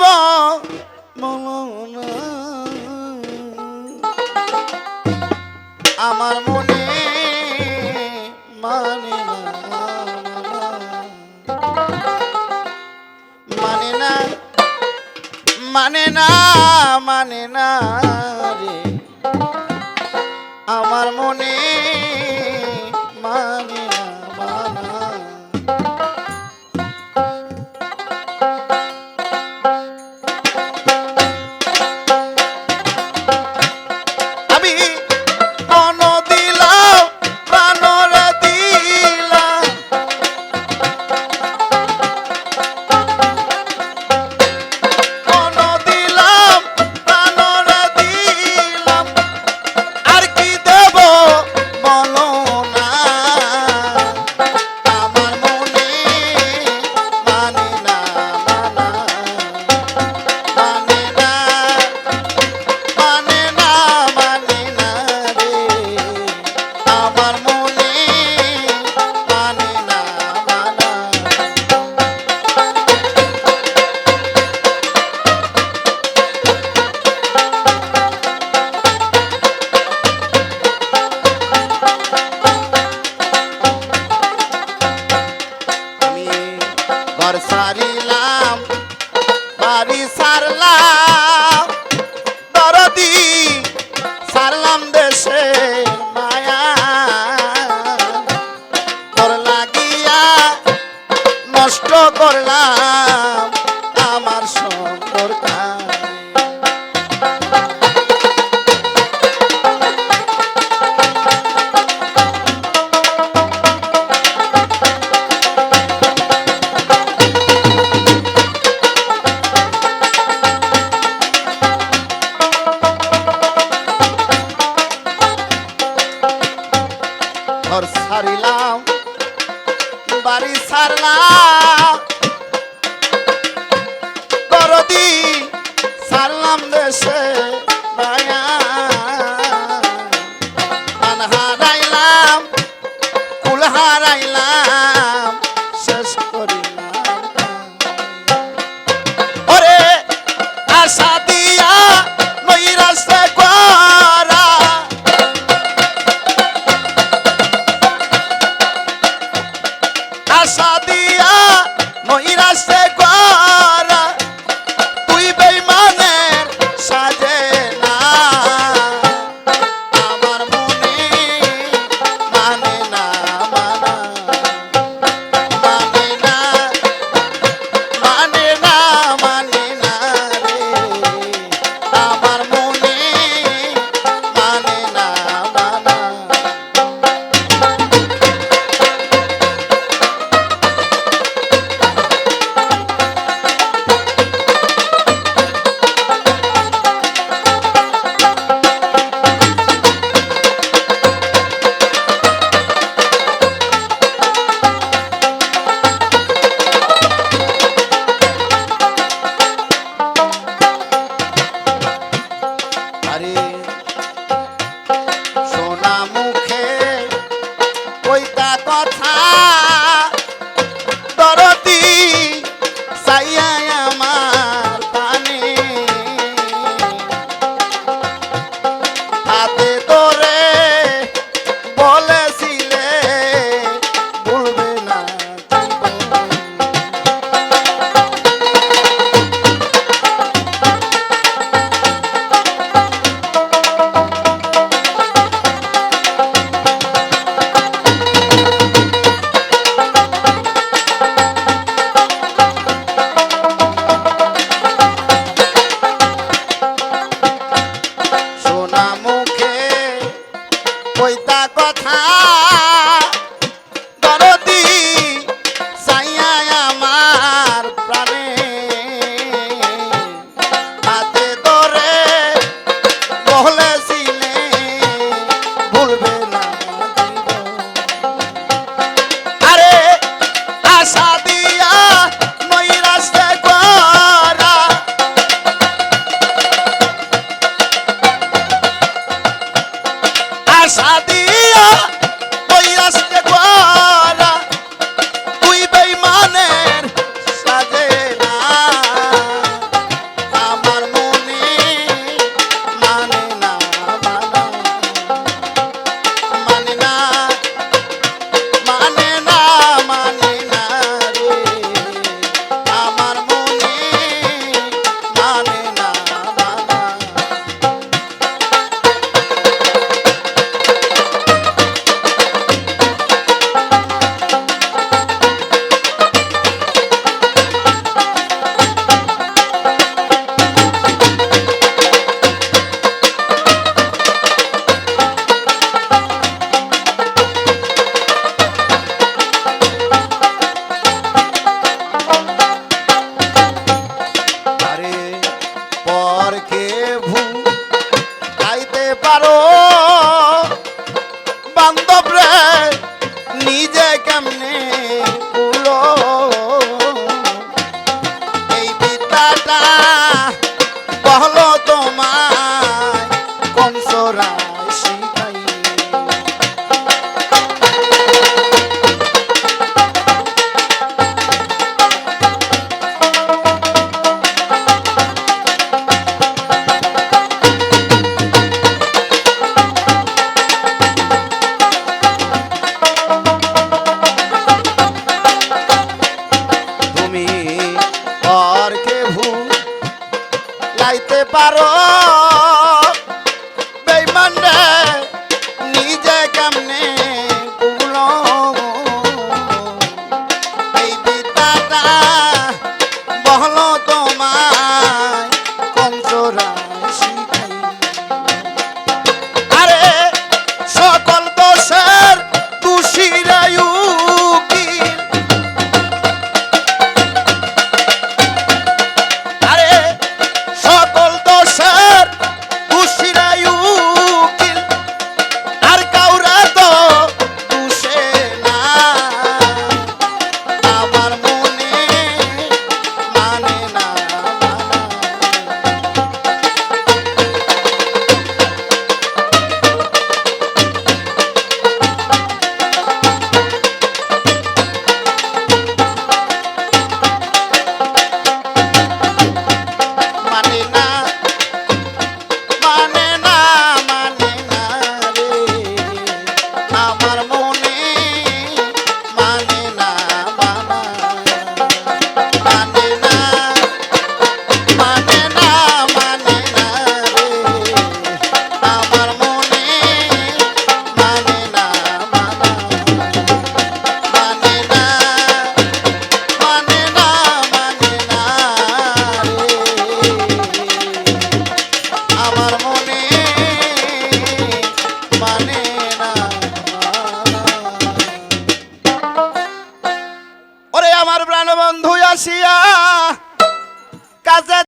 দিব বলো না আমার মনে মানে না মানে না মানে না রে আমার মনে মানে না মানা আমি মন দিলাম প্রাণরে দিলাম মন দিলাম প্রাণরে দিলাম আর কি দেব বলো না আমার মনে মানে না মানা মানে না মানে না মানে না রে আমার মনে মানে না মানা আমি ঘর সারিলাম বাড়ি সারলাম দরদি সারলাম দেশের মায়া তোর লাগিয়া নষ্ট করলাম আমার সুন্দর কাজ ঘর সারিলাম বাড়ি সারলাম দরদি সারলাম দেশে মায়া প্রাণ হারাইলাম কুল হারাইলাম শেষ করিলাম ওরে আশা দিয়া নৈরাশে করা আশা দিয়া নৈরাশে করা তুই বেঈমানের সাজে না আমার মনে মানে না মানা মানে না মানে না মানে না রে আমার মনে মানে না মানা বুঝতে পারো বেঈমান রে নিজে কেমনে ভুলো এই বিদ্যাটা বহলো তোমায় কঞ্চরায় শিখাই আরে সকল দোষের দোষীরাই উকিল আরে সকল দোষের দোষীরাই উকিল আর কাউরে তো দোষে না আমার মনে মানে না মানে না মানে না মানে না রে আমার মনে মানে না মানে না মানে না মানে না রে আমার মনে মানে না মানে না মানে না মানে না রে আমার মনে মানে না ওরে আমার প্রাণবন্ধু আসিয়া কাজে